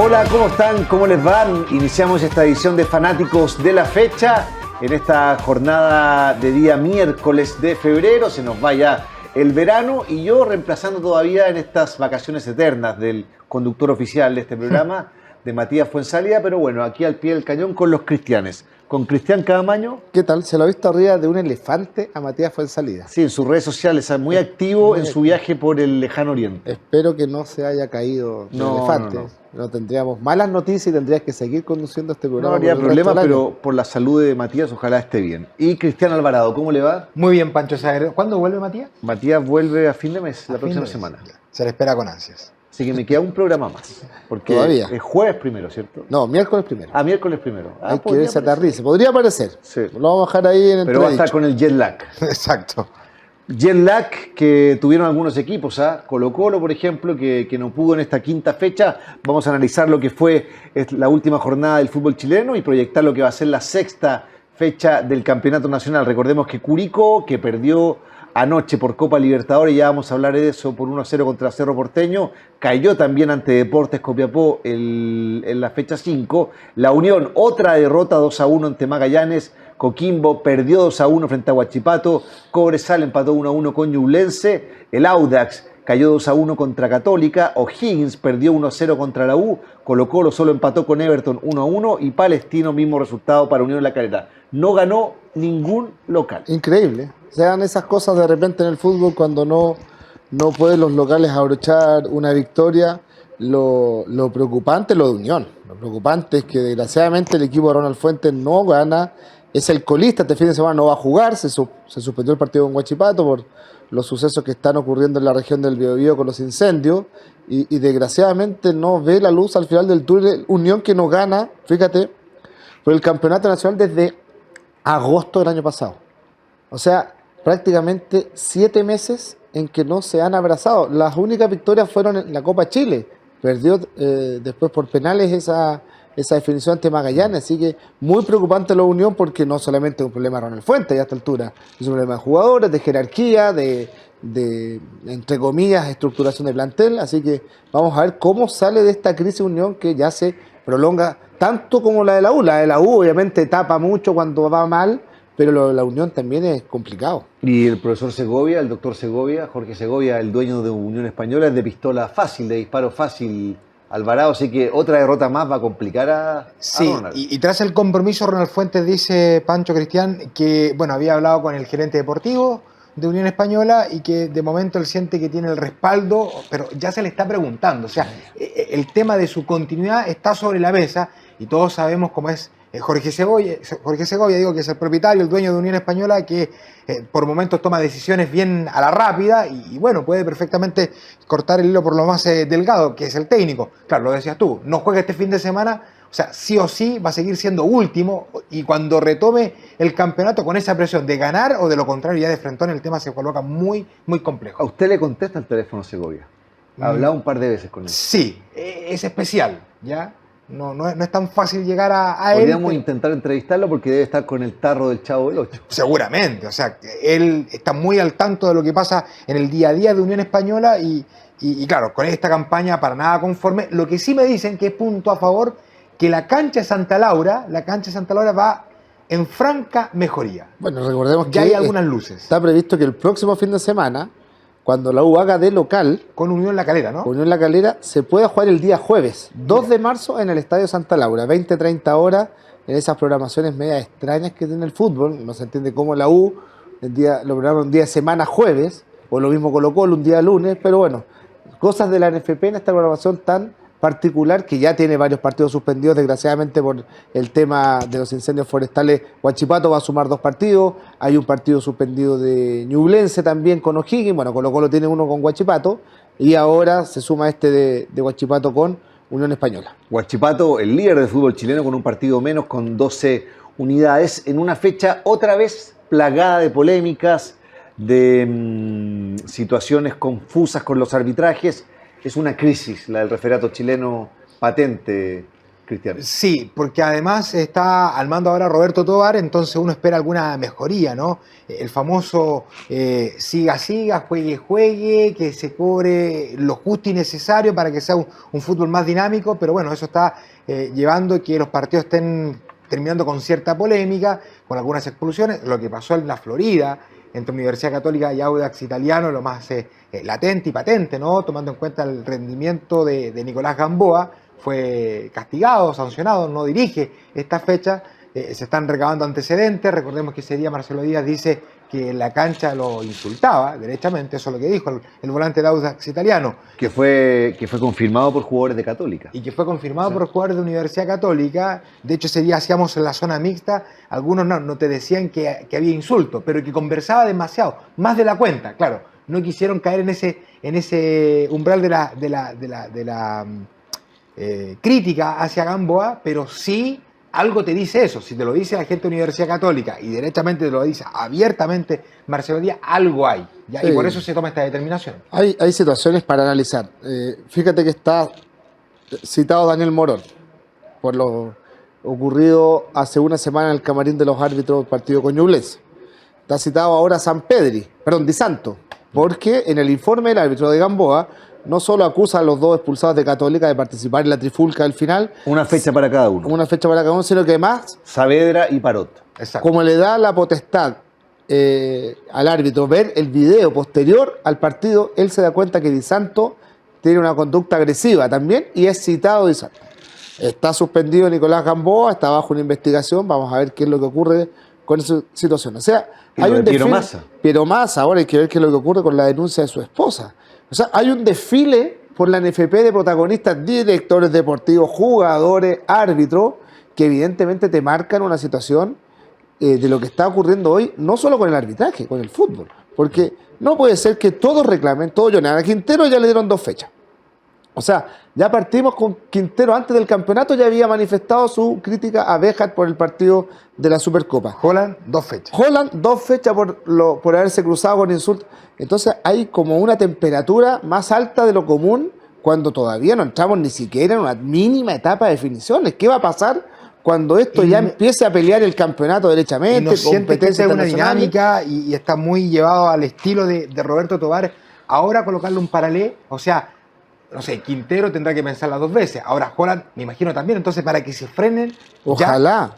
Hola, ¿cómo están? ¿Cómo les van? Iniciamos esta edición de Fanáticos de la Fecha en esta jornada de día miércoles de febrero. Se nos va ya el verano y yo reemplazando todavía en estas vacaciones eternas del conductor oficial de este programa, de Matías Fuenzalía, pero bueno, aquí al pie del cañón con los cristianes. Con Cristian Cadamaño. ¿Qué tal? Se lo ha visto arriba de un elefante a Matías Fuenzalía. Sí, en sus redes sociales, muy activo en su viaje por el lejano oriente. Espero que no se haya caído el elefante. No tendríamos malas noticias y tendrías que seguir conduciendo este programa. No habría problema, pero por la salud de Matías, ojalá esté bien. Y Cristian Alvarado, ¿cómo le va? Muy bien, Pancho Sagredo. ¿Cuándo vuelve Matías? Matías vuelve a fin de mes, la próxima semana. Se le espera con ansias. Así que me queda un programa más. Porque todavía es jueves primero, ¿cierto? No, miércoles primero. Ah, miércoles primero. Hay que ver si aterriza. Podría aparecer. Sí. Lo vamos a bajar ahí en el Pero va a estar con el jet lag. Exacto. Jet lag que tuvieron algunos equipos, Colo-Colo, por ejemplo, que no pudo en esta quinta fecha. Vamos a analizar lo que fue la última jornada del fútbol chileno y proyectar lo que va a ser la sexta fecha del Campeonato Nacional. Recordemos que Curicó, que perdió anoche por Copa Libertadores, ya vamos a hablar de eso, por 1-0 contra Cerro Porteño, cayó también ante Deportes Copiapó en la fecha 5. La Unión, otra derrota 2-1 ante Magallanes. Coquimbo perdió 2-1 frente a Huachipato. Cobresal empató 1-1 con Ñublense. El Audax cayó 2-1 contra Católica. O'Higgins perdió 1-0 contra la U. Colo-Colo solo empató con Everton 1-1. Y Palestino, mismo resultado para Unión La Calera. No ganó ningún local. Increíble. Se dan esas cosas de repente en el fútbol cuando no pueden los locales abrochar una victoria. Lo preocupante es lo de Unión. Lo preocupante es que desgraciadamente el equipo de Ronald Fuentes no gana. Es el colista, este fin de semana no va a jugar, se suspendió el partido con Huachipato por los sucesos que están ocurriendo en la región del Biobío con los incendios y desgraciadamente no ve la luz al final del túnel. Unión que no gana, fíjate, por el Campeonato Nacional desde agosto del año pasado. O sea, prácticamente 7 meses en que no se han abrazado. Las únicas victorias fueron en la Copa Chile. Perdió después por penales esa definición ante Magallanes, así que muy preocupante la Unión porque no solamente es un problema de Ronald Fuentes ya a esta altura, es un problema de jugadores, de jerarquía, de entre comillas, estructuración de plantel, así que vamos a ver cómo sale de esta crisis Unión que ya se prolonga tanto como la de la U. La de la U obviamente tapa mucho cuando va mal, pero lo de la Unión también es complicado. Y el profesor Segovia, el doctor Segovia, Jorge Segovia, el dueño de Unión Española, es de pistola fácil, de disparo fácil, Alvarado, así que otra derrota más va a complicar a Ronald. Y tras el compromiso, Ronald Fuentes dice, Pancho Cristian, que bueno, había hablado con el gerente deportivo de Unión Española y que de momento él siente que tiene el respaldo, pero ya se le está preguntando. O sea, el tema de su continuidad está sobre la mesa y todos sabemos cómo es Jorge Segovia, digo, que es el propietario, el dueño de Unión Española, que por momentos toma decisiones bien a la rápida y bueno, puede perfectamente cortar el hilo por lo más delgado, que es el técnico. Claro, lo decías tú, no juega este fin de semana, o sea, sí o sí va a seguir siendo último y cuando retome el campeonato con esa presión de ganar o de lo contrario ya de frentón, el tema se coloca muy, muy complejo. ¿A usted le contesta el teléfono Segovia? ¿Ha hablado un par de veces con él? Sí, es especial, ¿ya? No es tan fácil llegar a él. Podríamos intentar entrevistarlo porque debe estar con el tarro del Chavo del Ocho. Seguramente, o sea, él está muy al tanto de lo que pasa en el día a día de Unión Española y claro, con esta campaña para nada conforme. Lo que sí me dicen que es punto a favor, que la cancha de Santa Laura va en franca mejoría. Bueno, recordemos que ya hay algunas luces. Está previsto que el próximo fin de semana, cuando la U haga de local con Unión La Calera, ¿no? Con Unión La Calera se puede jugar el día jueves, 2 de marzo, en el Estadio Santa Laura, 20-30 horas, en esas programaciones medias extrañas que tiene el fútbol. No se entiende cómo la U lo programa un día de semana jueves, o lo mismo Colo-Colo un día lunes, pero bueno, cosas de la NFP en esta programación tan particular que ya tiene varios partidos suspendidos desgraciadamente por el tema de los incendios forestales. Huachipato va a sumar 2 partidos, hay un partido suspendido de Ñublense también con O'Higgins, bueno, Colo-Colo tiene uno con Huachipato y ahora se suma este de Huachipato con Unión Española. Huachipato, el líder del fútbol chileno, con un partido menos, con 12 unidades, en una fecha otra vez plagada de polémicas, de situaciones confusas con los arbitrajes. Es una crisis la del referato chileno patente, Cristian. Sí, porque además está al mando ahora Roberto Tovar, entonces uno espera alguna mejoría, ¿no? El famoso siga, juegue, que se cobre lo justo y necesario para que sea un fútbol más dinámico, pero bueno, eso está llevando a que los partidos estén terminando con cierta polémica, con algunas expulsiones. Lo que pasó en la Florida, entre Universidad Católica y Audax Italiano, lo más latente y patente, ¿no? Tomando en cuenta el rendimiento de Nicolás Gamboa, fue castigado, sancionado, no dirige esta fecha. Se están recabando antecedentes. Recordemos que ese día Marcelo Díaz dice que en la cancha lo insultaba derechamente, eso es lo que dijo el volante de Audax Italiano. Que fue confirmado por jugadores de Católica. Y que fue confirmado por jugadores de Universidad Católica. De hecho, ese día hacíamos en la zona mixta, algunos no te decían que había insulto, pero que conversaba demasiado, más de la cuenta, claro. No quisieron caer en ese umbral de la crítica hacia Gamboa, pero sí algo te dice eso. Si te lo dice la gente de Universidad Católica y derechamente te lo dice abiertamente Marcelo Díaz, algo hay. ¿Ya? Sí. Y por eso se toma esta determinación. Hay situaciones para analizar. Fíjate que está citado Daniel Morón por lo ocurrido hace una semana en el camarín de los árbitros del partido con Ñublense. Está citado ahora Di Santo, porque en el informe del árbitro de Gamboa no solo acusa a los dos expulsados de Católica de participar en la trifulca del final. Una fecha para cada uno. Una fecha para cada uno, sino que además Saavedra y Parot. Exacto. Como le da la potestad al árbitro ver el video posterior al partido, él se da cuenta que Di Santo tiene una conducta agresiva también y es citado Di Santo. Está suspendido Nicolás Gamboa, está bajo una investigación, vamos a ver qué es lo que ocurre con esa situación. O sea, hay un desfile. Piero Massa, ahora hay que ver qué es lo que ocurre con la denuncia de su esposa. O sea, hay un desfile por la NFP de protagonistas, directores deportivos, jugadores, árbitros, que evidentemente te marcan una situación de lo que está ocurriendo hoy, no solo con el arbitraje, con el fútbol. Porque no puede ser que todos reclamen, todos lloren. A Quintero ya le dieron 2 fechas. O sea, ya partimos con Quintero antes del campeonato, ya había manifestado su crítica a Béjar por el partido de la Supercopa. Holland, 2 fechas. Holland, 2 fechas por haberse cruzado con insultos. Entonces hay como una temperatura más alta de lo común cuando todavía no entramos ni siquiera en una mínima etapa de definiciones. ¿Qué va a pasar cuando esto ya empiece a pelear el campeonato derechamente? ¿No competencia es una dinámica y está muy llevado al estilo de Roberto Tovar? Ahora colocarle un paralelo, o sea, no sé, Quintero tendrá que pensarla 2 veces. Ahora Holland, me imagino también. Entonces, para que se frenen. Ojalá,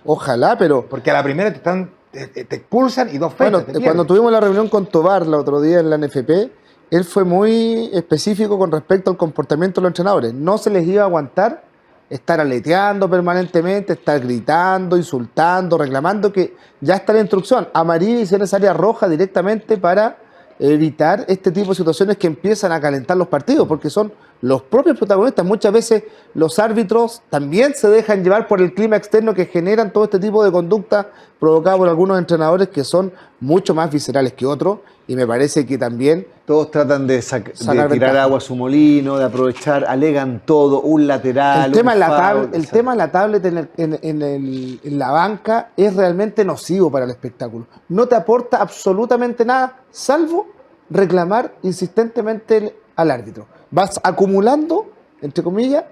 pero. Porque a la primera te expulsan y 2 fechas. Bueno, cuando tuvimos la reunión con Tovar el otro día en la NFP, él fue muy específico con respecto al comportamiento de los entrenadores. No se les iba a aguantar estar aleteando permanentemente, estar gritando, insultando, reclamando, que ya está la instrucción. Amarilla y en esa área roja directamente para evitar este tipo de situaciones que empiezan a calentar los partidos, porque son los propios protagonistas. Muchas veces los árbitros también se dejan llevar por el clima externo que generan todo este tipo de conducta provocada por algunos entrenadores que son mucho más viscerales que otros, y me parece que también todos tratan de tirar agua a su molino, de aprovechar, alegan todo, un lateral, el tema de la tablet en la banca es realmente nocivo para el espectáculo. No te aporta absolutamente nada, salvo reclamar insistentemente al árbitro. Vas acumulando, entre comillas,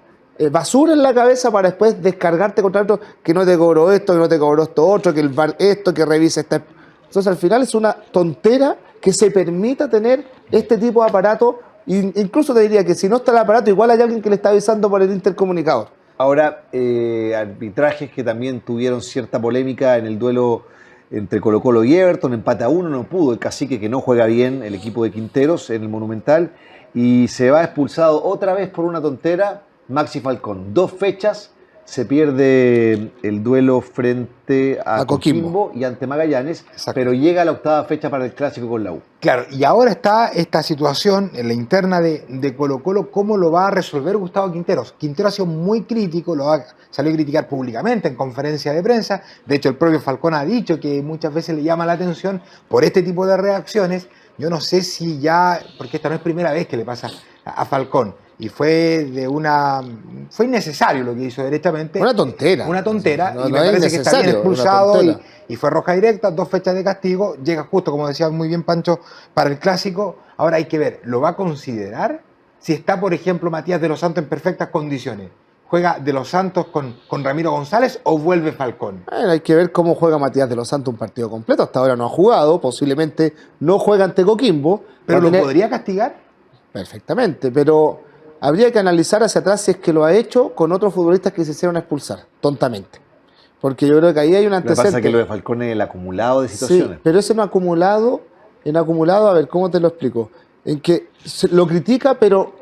basura en la cabeza para después descargarte contra otro, que no te cobró esto, que no te cobró esto otro, que el VAR esto, que revise esta. Entonces al final es una tontera que se permita tener este tipo de aparato. Incluso te diría que si no está el aparato, igual hay alguien que le está avisando por el intercomunicador. Ahora, arbitrajes que también tuvieron cierta polémica en el duelo entre Colo-Colo y Everton, empate a 1, no pudo el Cacique, que no juega bien, el equipo de Quinteros en el Monumental, y se va expulsado otra vez por una tontera Maxi Falcón. 2 fechas, se pierde el duelo frente a Coquimbo y ante Magallanes. Exacto. Pero llega a la 8ª fecha para el clásico con la U. Claro, y ahora está esta situación en la interna de Colo-Colo, ¿cómo lo va a resolver Gustavo Quinteros? Quintero ha sido muy crítico, salió a criticar públicamente en conferencia de prensa. De hecho, el propio Falcón ha dicho que muchas veces le llama la atención por este tipo de reacciones. Yo no sé si ya, porque esta no es primera vez que le pasa a Falcón, y fue innecesario lo que hizo derechamente. Una tontera. No, y me parece que está bien expulsado y fue roja directa, 2 fechas de castigo, llega justo, como decía muy bien Pancho, para el clásico. Ahora hay que ver, ¿lo va a considerar? Si está, por ejemplo, Matías de los Santos en perfectas condiciones, ¿Juega De Los Santos con Ramiro González o vuelve Falcón? Hay que ver cómo juega Matías de los Santos un partido completo. Hasta ahora no ha jugado, posiblemente no juega ante Coquimbo. ¿Pero Va a lo tener- podría castigar? Perfectamente, pero habría que analizar hacia atrás si es que lo ha hecho con otros futbolistas que se hicieron expulsar, tontamente. Porque yo creo que ahí hay un Lo que pasa antecedente. es que lo de Falcón es el acumulado de Sí, situaciones. pero ese no acumulado, a ver, ¿cómo te lo explico? En que lo critica, pero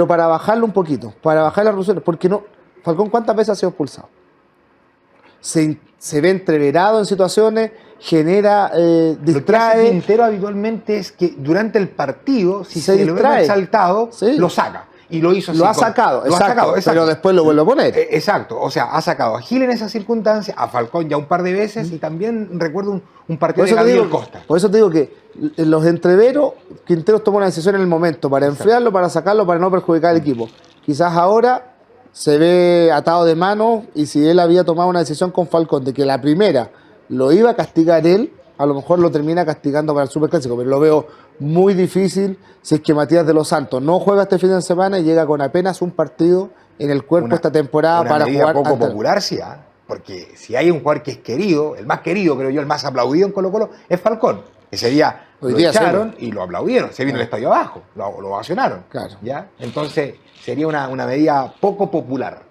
para bajarlo un poquito, para bajar las revoluciones, porque no, Falcón, ¿cuántas veces ha sido expulsado? Se ve entreverado en situaciones, genera, Lo que hace distrae. Quintero habitualmente es que durante el partido, si Se se lo ve distrae. exaltado, Sí. lo saca. Y lo hizo así. Lo ha sacado, exacto, pero después lo vuelve a poner. Exacto, o sea, ha sacado a Gil en esa circunstancia, a Falcón ya un par de veces, y también recuerdo un partido de Gabriel Costa. Por eso te digo que en los entreveros, Quinteros toma una decisión en el momento para enfriarlo, para sacarlo, para no perjudicar al equipo. Quizás ahora se ve atado de mano, y si él había tomado una decisión con Falcón de que la primera lo iba a castigar él, a lo mejor lo termina castigando para el Superclásico, pero lo veo muy difícil si es que Matías de los Santos no juega este fin de semana y llega con apenas un partido en el cuerpo esta temporada una para medida jugar. poco ante- popular, sí, ¿ah? Porque si hay un jugador que es querido, el más querido, creo yo, el más aplaudido en Colo-Colo, es Falcón. Ese día Hoy lo día echaron y lo aplaudieron. Se vino el estadio abajo, lo ovacionaron. Claro. ¿Ya? Entonces, sería una medida poco popular.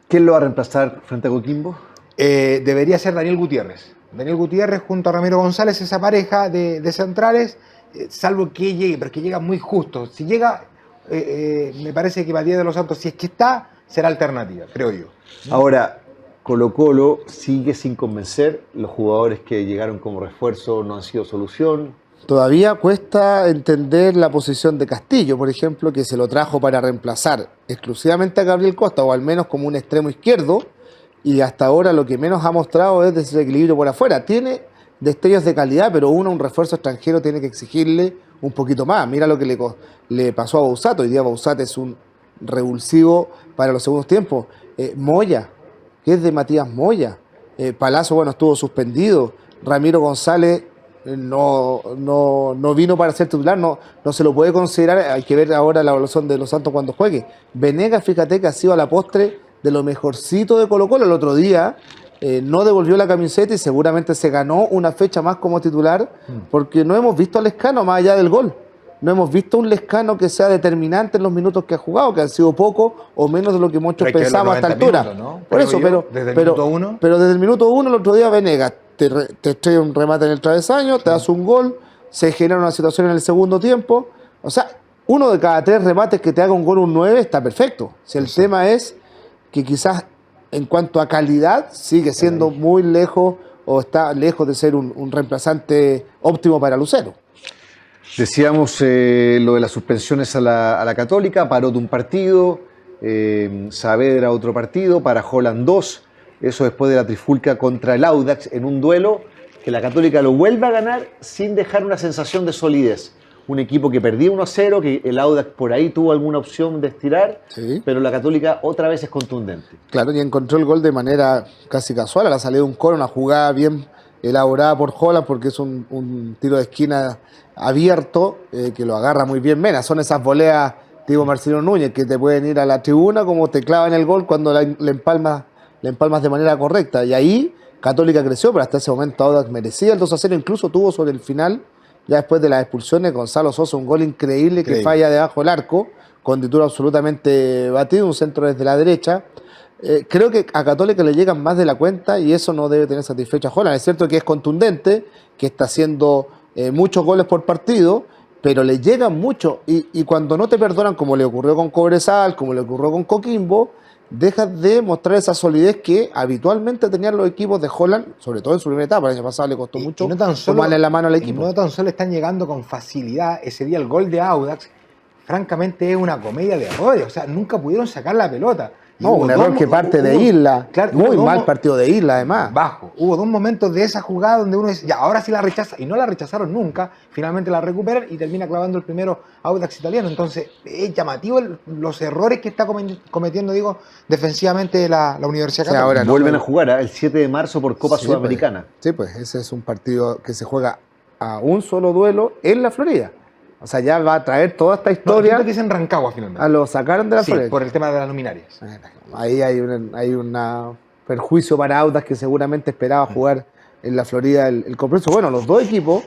¿Quién lo va a reemplazar frente a Coquimbo? Debería ser Daniel Gutiérrez. Daniel Gutiérrez junto a Ramiro González, esa pareja de centrales, salvo que llegue, pero es que llega muy justo. Si llega, me parece que Matías de los Santos, si es que está, será alternativa, creo yo. Ahora, Colo-Colo sigue sin convencer. Los jugadores que llegaron como refuerzo no han sido solución. Todavía cuesta entender la posición de Castillo, por ejemplo, que se lo trajo para reemplazar exclusivamente a Gabriel Costa, o al menos como un extremo izquierdo, y hasta ahora lo que menos ha mostrado es desequilibrio por afuera. Tiene destellos de calidad, pero un refuerzo extranjero tiene que exigirle un poquito más. Mira lo que le pasó a Bausato. Hoy día Bausato es un revulsivo para los segundos tiempos. Moya, que es de Matías Moya. Palazzo, bueno, estuvo suspendido. Ramiro González no vino para ser titular, no se lo puede considerar. Hay que ver ahora la evaluación de los Santos cuando juegue. Venegas, fíjate que ha sido a la postre de lo mejorcito de Colo-Colo. El otro día no devolvió la camiseta y seguramente se ganó una fecha más como titular, porque no hemos visto a Lescano más allá del gol. No hemos visto un Lescano que sea determinante en los minutos que ha jugado, que han sido poco o menos de lo que muchos Pero hay que ver los pensamos a esta 90 altura. minutos, ¿no? Por Creo eso, yo, desde el minuto uno. pero desde el minuto 1 el otro día Venegas te estrella un remate en el travesaño, te das un gol, se genera una situación en el segundo tiempo. O sea, uno de cada 3 remates que te haga un gol, un 9, está perfecto. Si el tema es que quizás en cuanto a calidad sigue siendo muy lejos o está lejos de ser un reemplazante óptimo para Lucero. Decíamos lo de las suspensiones a la Católica, Parot un partido, Saavedra otro partido, para Holland 2, eso después de la trifulca contra el Audax en un duelo que la Católica lo vuelve a ganar sin dejar una sensación de solidez. Un equipo que perdía 1-0, que el Audax por ahí tuvo alguna opción de estirar, Sí. pero la Católica otra vez es contundente. Claro, y encontró el gol de manera casi casual, a la salida de un córner, una jugada bien elaborada por Holland, porque es un tiro de esquina abierto, que lo agarra muy bien Mena. Son esas voleas tipo Marcelo Núñez, que te pueden ir a la tribuna como te clavan el gol cuando le empalmas de manera correcta. Y ahí Católica creció, pero hasta ese momento Audax merecía el 2-0, incluso tuvo sobre el final, ya después de las expulsiones, Gonzalo Sosa, un gol increíble que falla debajo del arco, con titular absolutamente batido, un centro desde la derecha. Creo que a Católica le llegan más de la cuenta y eso no debe tener satisfecho a Holland. Es cierto que es contundente, que está haciendo muchos goles por partido, pero le llegan mucho y cuando no te perdonan, como le ocurrió con Cobresal, como le ocurrió con Coquimbo, dejas de mostrar esa solidez que habitualmente tenían los equipos de Holland, sobre todo en su primera etapa. El año pasado le costó mucho tomarle la mano al equipo. No tan solo están llegando con facilidad. Ese día el gol de Audax, francamente, es una comedia de errores. O sea, nunca pudieron sacar la pelota. Y No, hubo un error que parte de Isla. Claro, Muy hubo mal dos- partido de Isla, además. Bajo. Hubo 2 momentos de esa jugada donde uno dice, ya, ahora sí la rechaza. Y no la rechazaron nunca. Finalmente la recuperan y termina clavando el primero Audax italiano. Entonces, es llamativo los errores que está cometiendo, defensivamente la Universidad Sí, Católica. ahora no, Vuelven pero- a jugar el 7 de marzo por Copa Sí, Sudamericana. Pues, sí, pues ese es un partido que se juega a un solo duelo en la Florida. O sea, ya va a traer toda esta No, historia. entiendo que es en Rancagua finalmente. Lo sacaron de la Sí, Florida. por el tema de las luminarias. Ahí hay un perjuicio para Audax que seguramente esperaba jugar en la Florida el compromiso. Bueno, los dos equipos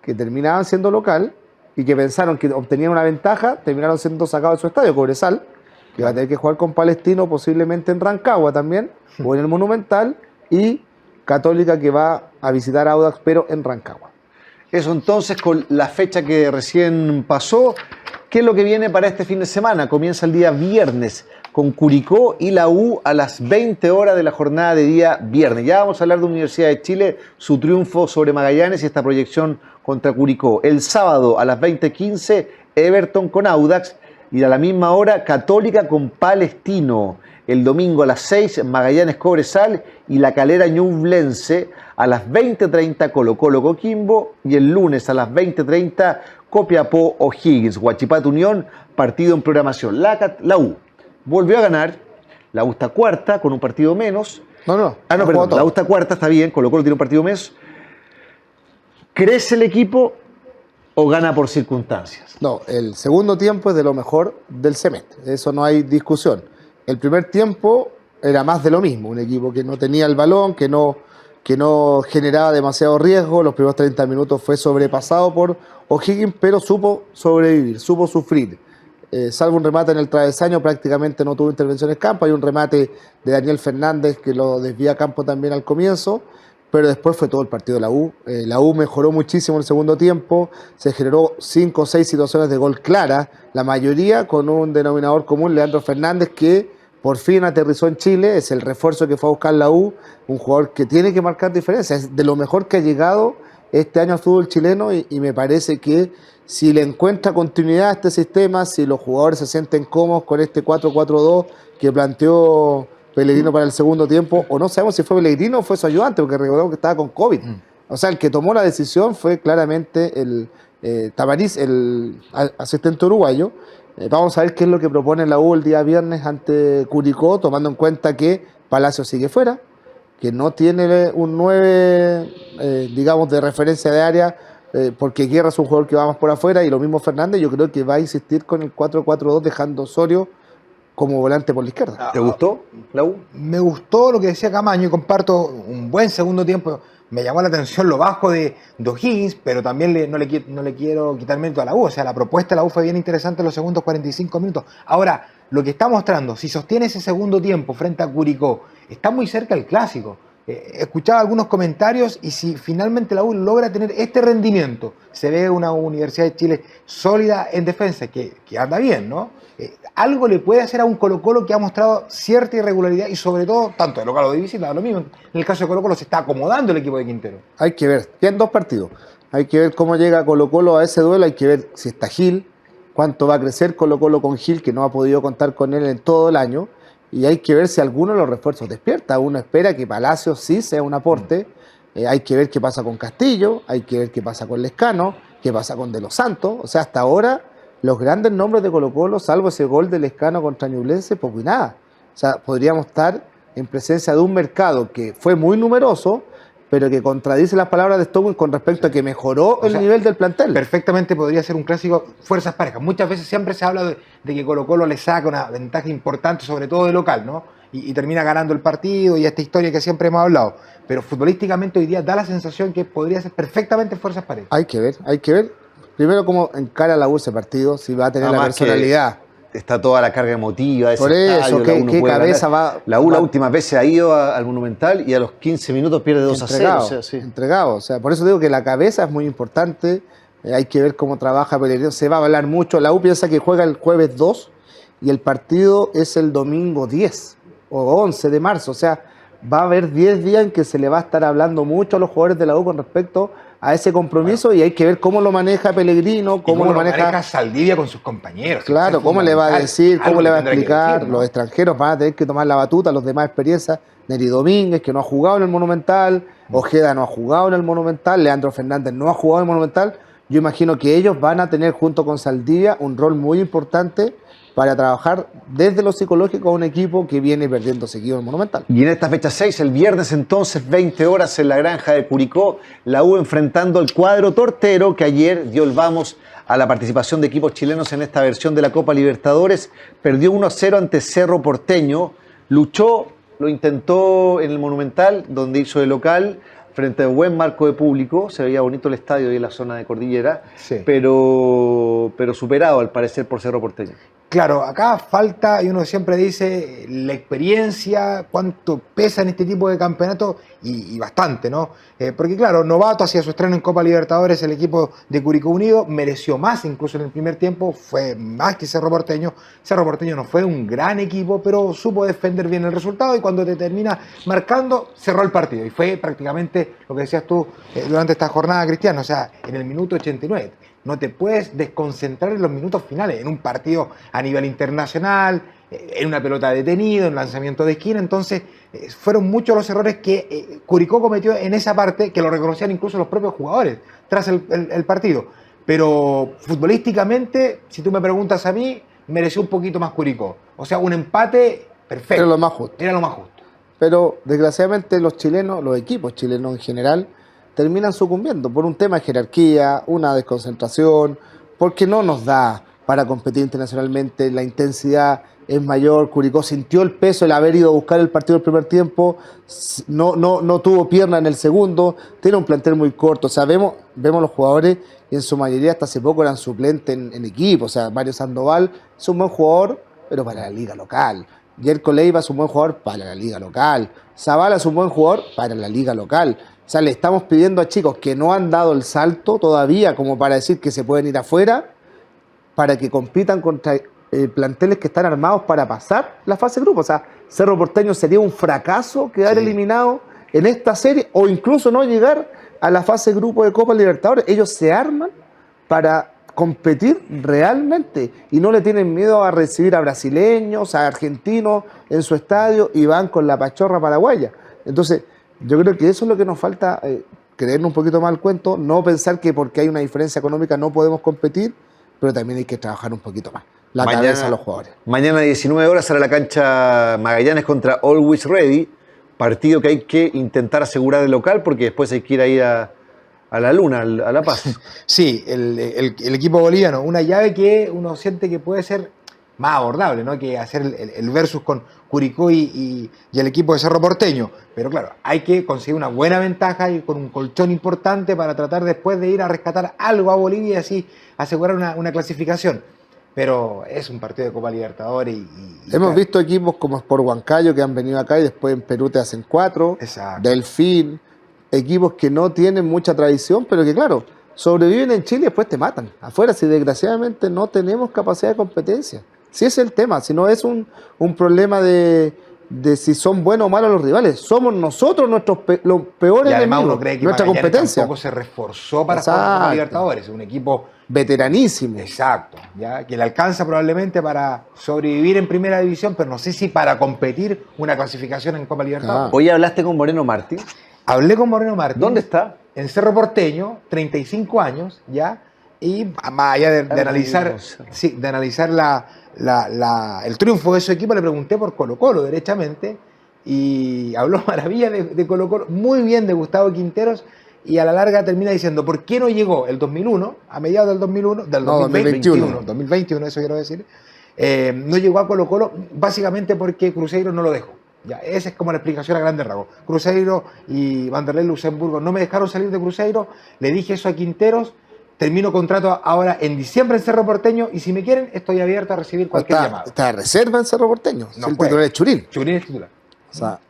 que terminaban siendo local y que pensaron que obtenían una ventaja, terminaron siendo sacados de su estadio, Cobresal, que va a tener que jugar con Palestino posiblemente en Rancagua también, o en el Monumental, y Católica que va a visitar a Audax, pero en Rancagua. Eso entonces con la fecha que recién pasó. ¿Qué es lo que viene para este fin de semana? Comienza el día viernes con Curicó y la U a las 20 horas de la jornada de día viernes. Ya vamos a hablar de Universidad de Chile, su triunfo sobre Magallanes y esta proyección contra Curicó. El sábado a las 20:15, Everton con Audax y a la misma hora Católica con Palestino. El domingo a las 6, Magallanes Cobresal y La Calera Ñublense. A las 20:30, Colo-Colo Coquimbo. Y el lunes a las 20:30, Copiapó O'Higgins. Huachipato Unión, partido en programación. La U volvió a ganar. La U está cuarta con un partido menos. No, Perdón. La U está cuarta, está bien. Colo-Colo tiene un partido menos. ¿Crece el equipo o gana por circunstancias? No, el segundo tiempo es de lo mejor del semestre. Eso no hay discusión. El primer tiempo era más de lo mismo, un equipo que no tenía el balón, que no generaba demasiado riesgo. Los primeros 30 minutos fue sobrepasado por O'Higgins, pero supo sobrevivir, supo sufrir. Salvo un remate en el travesaño, prácticamente no tuvo intervención en campo. Hay un remate de Daniel Fernández que lo desvía a campo también al comienzo, pero después fue todo el partido de la U. La U mejoró muchísimo en el segundo tiempo, se generó 5 o 6 situaciones de gol claras, la mayoría con un denominador común, Leandro Fernández, que por fin aterrizó en Chile, es el refuerzo que fue a buscar la U, un jugador que tiene que marcar diferencia, es de lo mejor que ha llegado este año al fútbol chileno y me parece que si le encuentra continuidad a este sistema, si los jugadores se sienten cómodos con este 4-4-2 que planteó Pellegrino para el segundo tiempo, o no sabemos si fue Pellegrino o fue su ayudante, porque recordemos que estaba con COVID. O sea, el que tomó la decisión fue claramente el Tamariz, el asistente uruguayo. Vamos a ver qué es lo que propone la U el día viernes ante Curicó, tomando en cuenta que Palacio sigue fuera, que no tiene un 9, digamos, de referencia de área, porque Guerra es un jugador que va más por afuera, y lo mismo Fernández. Yo creo que va a insistir con el 4-4-2, dejando Osorio como volante por la izquierda. ¿Te gustó la U? Me gustó lo que decía Camaño y comparto un buen segundo tiempo. Me llamó la atención lo bajo de O'Higgins, pero también no le quiero quitar mérito a la U. O sea, la propuesta de la U fue bien interesante en los segundos 45 minutos. Ahora, lo que está mostrando, si sostiene ese segundo tiempo frente a Curicó, está muy cerca del clásico. Escuchaba algunos comentarios y si finalmente la U logra tener este rendimiento, se ve una Universidad de Chile sólida en defensa, que anda bien, ¿no? Algo le puede hacer a un Colo-Colo que ha mostrado cierta irregularidad y sobre todo, tanto de local o de visita, lo mismo. En el caso de Colo-Colo se está acomodando el equipo de Quintero. Hay que ver, quedan 2 partidos. Hay que ver cómo llega Colo-Colo a ese duelo, hay que ver si está Gil, cuánto va a crecer Colo-Colo con Gil, que no ha podido contar con él en todo el año, y hay que ver si alguno de los refuerzos despierta. Uno espera que Palacios sí sea un aporte, hay que ver qué pasa con Castillo, hay que ver qué pasa con Lescano, qué pasa con De Los Santos. O sea, hasta ahora los grandes nombres de Colo-Colo, salvo ese gol de Lescano contra Ñublense, poco y nada. O sea, podríamos estar en presencia de un mercado que fue muy numeroso, pero que contradice las palabras de Stowell con respecto a que mejoró el nivel del plantel. Perfectamente podría ser un clásico fuerzas parejas. Muchas veces siempre se habla de que Colo-Colo le saca una ventaja importante, sobre todo de local, ¿no? Y termina ganando el partido y esta historia que siempre hemos hablado. Pero futbolísticamente hoy día da la sensación que podría ser perfectamente fuerzas parejas. Hay que ver. Primero cómo encara la U ese partido, si va a tener la personalidad. Está toda la carga emotiva de ese Por eso, estadio, ¿qué cabeza ganar. va? La U la última vez se ha ido al Monumental y a los 15 minutos pierde 2-0. O sea, sí. Entregado. O sea, por eso digo que la cabeza es muy importante. Hay que ver cómo trabaja Pellegrino. Se va a hablar mucho. La U piensa que juega el jueves 2 y el partido es el domingo 10 o 11 de marzo. O sea, va a haber 10 días en que se le va a estar hablando mucho a los jugadores de la U con respecto a ese compromiso, y hay que ver cómo lo maneja Pellegrino, cómo lo maneja Saldivia con sus compañeros. Claro, cómo le va a decir, cómo le va a explicar. Decir, ¿no? Los extranjeros van a tener que tomar la batuta, los demás experiencias. Neri Domínguez, que no ha jugado en el Monumental, Ojeda no ha jugado en el Monumental, Leandro Fernández no ha jugado en el Monumental. Yo imagino que ellos van a tener junto con Saldivia un rol muy importante para trabajar desde lo psicológico a un equipo que viene perdiendo seguido el Monumental. Y en esta fecha 6, el viernes entonces, 20 horas en la granja de Curicó, la U enfrentando al cuadro tortero que ayer dio el vamos a la participación de equipos chilenos en esta versión de la Copa Libertadores. Perdió 1-0 ante Cerro Porteño, luchó, lo intentó en el Monumental, donde hizo de local, frente a un buen marco de público, se veía bonito el estadio ahí en la zona de Cordillera, Sí. pero superado al parecer por Cerro Porteño. Claro, acá falta, y uno siempre dice, la experiencia, cuánto pesa en este tipo de campeonato, y bastante, ¿no? Porque claro, novato hacía su estreno en Copa Libertadores, el equipo de Curicó Unido mereció más, incluso en el primer tiempo, fue más que Cerro Porteño. Cerro Porteño no fue un gran equipo, pero supo defender bien el resultado, y cuando te termina marcando, cerró el partido. Y fue prácticamente lo que decías tú durante esta jornada, Cristian, o sea, en el minuto 89. No te puedes desconcentrar en los minutos finales, en un partido a nivel internacional, en una pelota detenida, en un lanzamiento de esquina. Entonces, fueron muchos los errores que Curicó cometió en esa parte, que lo reconocían incluso los propios jugadores tras el partido. Pero futbolísticamente, si tú me preguntas a mí, mereció un poquito más Curicó. O sea, un empate perfecto. Era lo más justo. Era lo más justo. Pero desgraciadamente los chilenos, los equipos chilenos en general, terminan sucumbiendo por un tema de jerarquía, una desconcentración, porque no nos da para competir internacionalmente, la intensidad es mayor. Curicó sintió el peso, el haber ido a buscar el partido del primer tiempo, no tuvo pierna en el segundo, tiene un plantel muy corto. O sea, vemos los jugadores y en su mayoría hasta hace poco eran suplentes en equipo. O sea, Mario Sandoval es un buen jugador, pero para la liga local. Jerko Leiva es un buen jugador para la liga local. Zavala es un buen jugador para la liga local. O sea, le estamos pidiendo a chicos que no han dado el salto todavía como para decir que se pueden ir afuera, para que compitan contra planteles que están armados para pasar la fase de grupo. O sea, Cerro Porteño sería un fracaso quedar eliminado en esta serie o incluso no llegar a la fase de grupo de Copa Libertadores. Ellos se arman para competir realmente y no le tienen miedo a recibir a brasileños, a argentinos en su estadio y van con la pachorra paraguaya. Entonces, yo creo que eso es lo que nos falta, creernos un poquito más el cuento, no pensar que porque hay una diferencia económica no podemos competir, pero también hay que trabajar un poquito más la cabeza de los jugadores. Mañana a 19 horas será la cancha Magallanes contra Always Ready, partido que hay que intentar asegurar de local porque después hay que ir a la Luna, a La Paz. Sí, el equipo boliviano, una llave que uno siente que puede ser más abordable, ¿no? Que hacer el versus con Curicó y el equipo de Cerro Porteño. Pero claro, hay que conseguir una buena ventaja y con un colchón importante para tratar después de ir a rescatar algo a Bolivia y así asegurar una clasificación. Pero es un partido de Copa Libertadores Hemos visto equipos como Sport Huancayo que han venido acá y después en Perú te hacen 4, Exacto. Delfín, equipos que no tienen mucha tradición, pero que claro, sobreviven en Chile y después te matan. Afuera, si desgraciadamente no tenemos capacidad de competencia. Si es el tema, si no es un problema de si son buenos o malos los rivales. Somos nosotros los peores y además enemigos, uno cree que nuestra Magallanes competencia. tampoco se reforzó para jugar en Copa Libertadores. Un equipo veteranísimo. Exacto, ¿ya? Que le alcanza probablemente para sobrevivir en primera división, pero no sé si para competir una clasificación en Copa Libertadores. Hoy hablaste con Moreno Martí. Hablé con Moreno Martí. ¿Dónde está? En Cerro Porteño, 35 años, ¿ya? Y más allá de analizar, sí, de analizar el triunfo de su equipo, le pregunté por Colo-Colo, derechamente, y habló maravilla de Colo-Colo, muy bien de Gustavo Quinteros, y a la larga termina diciendo, ¿por qué no llegó el 2001, a mediados del 2001, del 2021, eso quiero decir, no llegó a Colo-Colo básicamente porque Cruzeiro no lo dejó. Ya, esa es como la explicación a grandes rasgos. Cruzeiro y Vanderlei Luxemburgo no me dejaron salir de Cruzeiro, le dije eso a Quinteros, termino contrato ahora en diciembre en Cerro Porteño y si me quieren estoy abierto a recibir cualquier llamado. Está de reserva en Cerro Porteño, No el puede. titular es Churín. Churín es titular. O sea,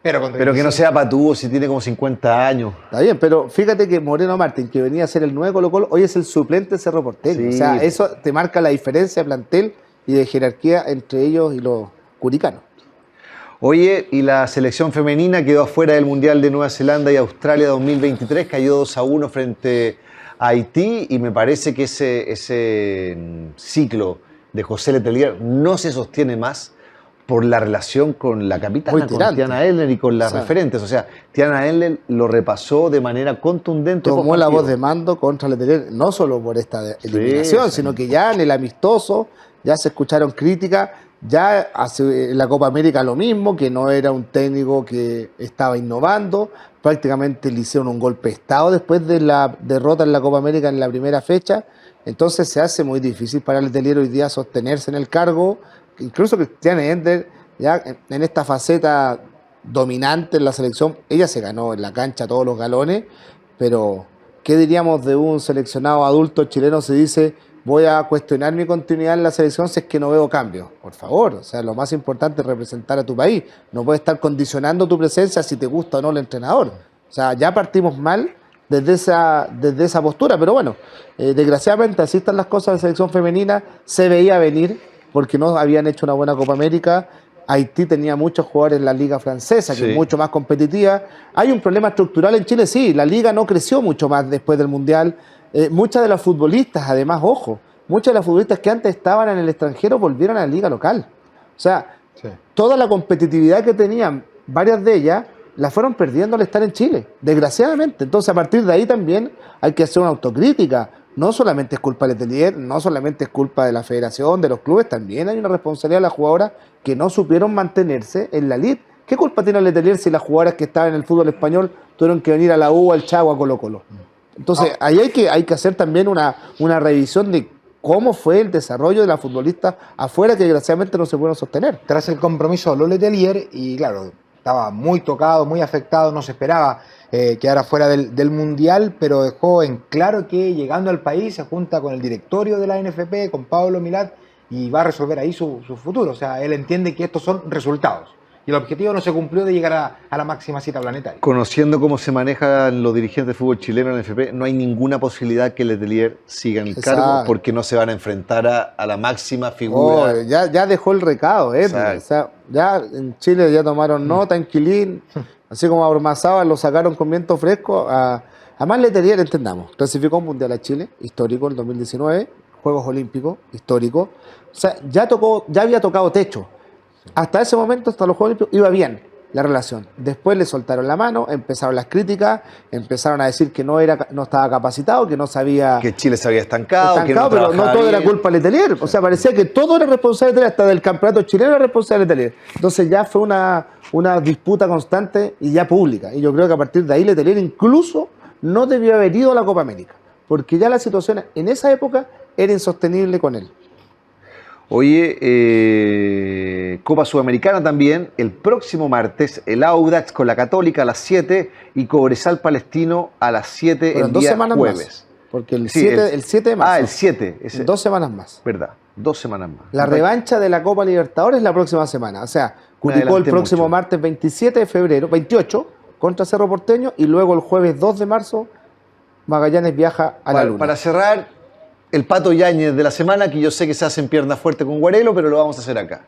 pero que no sea Patúo si tiene como 50 años. Está bien, pero fíjate que Moreno Martín, que venía a ser el nuevo Colo-Colo, hoy es el suplente de Cerro Porteño. Sí. O sea, eso te marca la diferencia de plantel y de jerarquía entre ellos y los curicanos. Oye, y la selección femenina quedó afuera del Mundial de Nueva Zelanda y Australia 2023, cayó 2-1 frente a Haití y me parece que ese ciclo de José Letelier no se sostiene más por la relación con la capitana, con Tiana Elner y con las referentes. O sea, Tiana Elner lo repasó de manera contundente. Tomó la voz de mando contra Letelier, no solo por esta eliminación, sino que ya en el amistoso ya se escucharon críticas, ya hace la Copa América lo mismo, que no era un técnico que estaba innovando, prácticamente le hicieron un golpe de estado después de la derrota en la Copa América en la primera fecha, entonces se hace muy difícil para Letelier hoy día sostenerse en el cargo, incluso Christiane Ender, ya en esta faceta dominante en la selección, ella se ganó en la cancha todos los galones, pero ¿qué diríamos de un seleccionado adulto chileno si dice voy a cuestionar mi continuidad en la selección si es que no veo cambios? Por favor, o sea, lo más importante es representar a tu país, no puedes estar condicionando tu presencia si te gusta o no el entrenador. O sea, ya partimos mal desde esa postura, pero bueno, desgraciadamente así están las cosas de la selección femenina, se veía venir porque no habían hecho una buena Copa América. Haití tenía muchos jugadores en la liga francesa, que Sí. es mucho más competitiva. Hay un problema estructural en Chile, sí, la liga no creció mucho más después del Mundial. Muchas de las futbolistas, además, ojo, muchas de las futbolistas que antes estaban en el extranjero volvieron a la liga local. O sea, Sí. toda la competitividad que tenían, varias de ellas, la fueron perdiendo al estar en Chile, desgraciadamente. Entonces, a partir de ahí también hay que hacer una autocrítica. No solamente es culpa de Letelier, no solamente es culpa de la federación, de los clubes, también hay una responsabilidad de las jugadoras que no supieron mantenerse en la elite. ¿Qué culpa tiene Letelier si las jugadoras que estaban en el fútbol español tuvieron que venir a la U, al Chagua, a Colo Colo? Entonces, ahí hay que hacer también una revisión de cómo fue el desarrollo de las futbolistas afuera que desgraciadamente no se pudieron sostener. Tras el compromiso de Letelier, y claro, estaba muy tocado, muy afectado, no se esperaba quedar fuera del Mundial, pero dejó en claro que llegando al país se junta con el directorio de la NFP, con Pablo Milad, y va a resolver ahí su futuro. O sea, él entiende que estos son resultados. Y el objetivo no se cumplió de llegar a la máxima cita planetaria. Conociendo cómo se manejan los dirigentes de fútbol chileno en el FP, no hay ninguna posibilidad que Letelier siga en el cargo Exacto. porque no se van a enfrentar a la máxima figura. Oh, ya dejó el recado, Exacto. O sea, ya en Chile ya tomaron nota, en Quilín, así como a Ormazábal lo sacaron con viento fresco. Además, Letelier, entendamos, clasificó un mundial a Chile, histórico, en 2019, Juegos Olímpicos, histórico. O sea, ya había tocado techo. Hasta ese momento, hasta los Juegos Olímpicos, iba bien la relación. Después le soltaron la mano, empezaron las críticas, empezaron a decir que no estaba capacitado, que no sabía... Que Chile se había estancado, que pero no trabajaba todo era bien. culpa de Letelier. O sea, parecía que todo era responsable de Letelier, hasta del campeonato chileno era responsable de Letelier. Entonces ya fue una disputa constante y ya pública. Y yo creo que a partir de ahí Letelier incluso no debió haber ido a la Copa América, porque ya la situación en esa época era insostenible con él. Oye, Copa Sudamericana también, el próximo martes, el Audax con la Católica a las 7 y Cobresal Palestino a las 7 Pero el en 2 día semanas jueves. más. Porque el Sí, 7 de marzo. Ah, el 7. En 2 semanas más. Verdad, 2 semanas más. La revancha de la Copa Libertadores la próxima semana. O sea, Curicó el adelanté próximo mucho. martes 27 de febrero, 28, contra Cerro Porteño, y luego el jueves 2 de marzo, Magallanes viaja a la Luna. Para cerrar, el Pato Yáñez de la semana, que yo sé que se hace en pierna fuerte con Guarelo, pero lo vamos a hacer acá.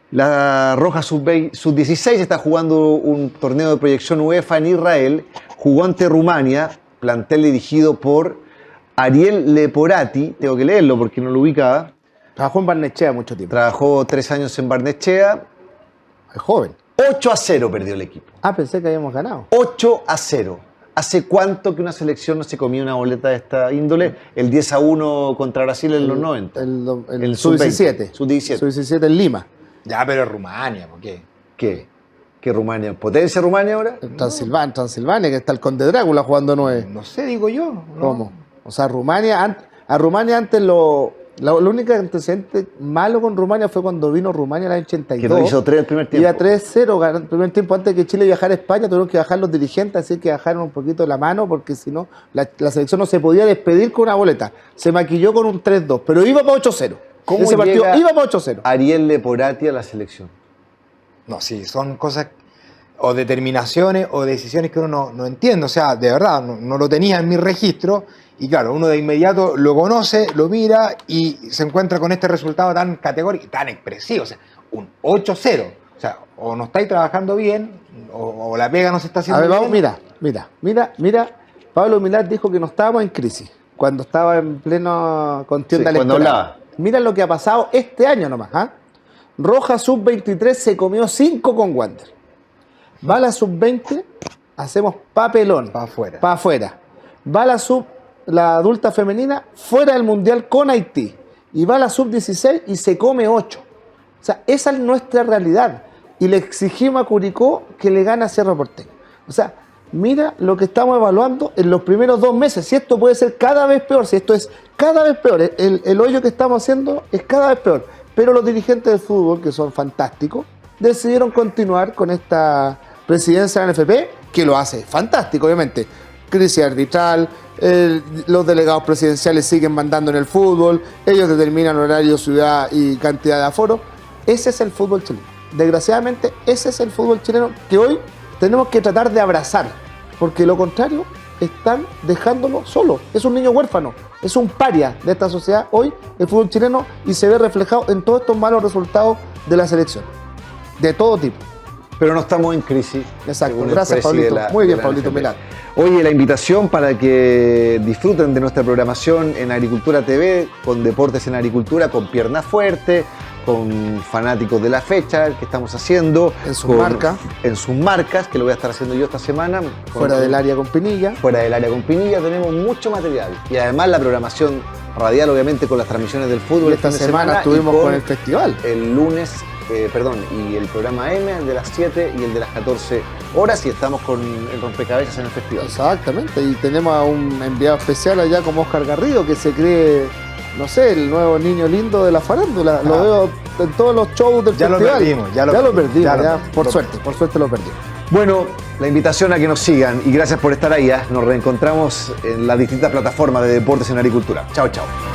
La Roja Sub-16 está jugando un torneo de proyección UEFA en Israel, jugó ante Rumania, plantel dirigido por Ariel Leporati, tengo que leerlo porque no lo ubicaba, Trabajó en Barnechea mucho tiempo. trabajó 3 años en Barnechea, Es joven. 8-0 perdió el equipo. Ah, pensé que habíamos ganado. 8-0. ¿Hace cuánto que una selección no se comía una boleta de esta índole? El 10-1 contra Brasil en los 90. El sub-20, sub-17. sub-17. Sub-17 en Lima. Ya, pero Rumania, ¿por qué? ¿Qué? ¿Qué Rumania? ¿Potencia Rumania ahora? En Transilvania, que está el Conde Drácula jugando 9. No sé, digo yo. ¿no? ¿Cómo? O sea, a Rumania antes lo único antecedente malo con Rumania fue cuando vino Rumania en el 82. Que no hizo 3 el primer tiempo. Iba 3-0 ganó el primer tiempo. Antes de que Chile viajara a España, tuvieron que bajar los dirigentes, así que bajaron un poquito la mano, porque si no, la selección no se podía despedir con una boleta. Se maquilló con un 3-2, pero iba para 8-0. ¿Cómo Ese partido llega iba para 8-0. Ariel Leporati a la selección? No, sí, son cosas o determinaciones o decisiones que uno no entiende. O sea, de verdad, no lo tenía en mi registro. Y claro, uno de inmediato lo conoce, lo mira y se encuentra con este resultado tan categórico, tan expresivo. O sea, un 8-0. O sea, o no estáis trabajando bien, o la pega no se está A haciendo ver, bien. vamos, mira. Pablo Milad dijo que no estábamos en crisis cuando estaba en pleno contienda Sí, cuando electoral. hablaba. Mira lo que ha pasado este año nomás. Roja Sub-23 se comió 5 con Wander. Va la Sub-20, hacemos papelón. Pa' afuera. Para afuera. Va la adulta femenina fuera del Mundial con Haití. y va a la sub-16 y se come 8. O sea, esa es nuestra realidad. Y le exigimos a Curicó que le gane a Cerro Porteño. O sea, mira lo que estamos evaluando en los primeros 2 meses. Si esto puede ser cada vez peor, si esto es cada vez peor, el hoyo que estamos haciendo es cada vez peor. Pero los dirigentes del fútbol, que son fantásticos, decidieron continuar con esta presidencia de la NFP, que lo hace fantástico, obviamente. Crisis arbitral, los delegados presidenciales siguen mandando en el fútbol, ellos determinan horario, ciudad y cantidad de aforo. Ese es el fútbol chileno. Desgraciadamente, ese es el fútbol chileno que hoy tenemos que tratar de abrazar, porque lo contrario, están dejándolo solo. Es un niño huérfano, es un paria de esta sociedad hoy, el fútbol chileno, y se ve reflejado en todos estos malos resultados de la selección, de todo tipo. Pero no estamos en crisis. Exacto, gracias Pablito. Muy bien, Pablito Milán. Oye, la invitación para que disfruten de nuestra programación en Agricultura TV, con deportes en agricultura, con Pierna Fuerte, con fanáticos de la fecha que estamos haciendo. En sus marcas. En sus marcas, que lo voy a estar haciendo yo esta semana. Fuera del área con Pinilla. Fuera del área con Pinilla tenemos mucho material. Y además la programación radial, obviamente, con las transmisiones del fútbol. Y esta semana estuvimos con el festival. El lunes, y el programa M, el de las 7 y el de las 14 horas, y estamos con el rompecabezas en el festival. Exactamente, y tenemos a un enviado especial allá como Oscar Garrido, que se cree, no sé, el nuevo niño lindo de la farándula. Lo veo en todos los shows del festival. Ya lo perdimos. Por suerte lo perdimos. Bueno, la invitación a que nos sigan y gracias por estar ahí. Nos reencontramos en las distintas plataformas de deportes en agricultura. Chao, chao.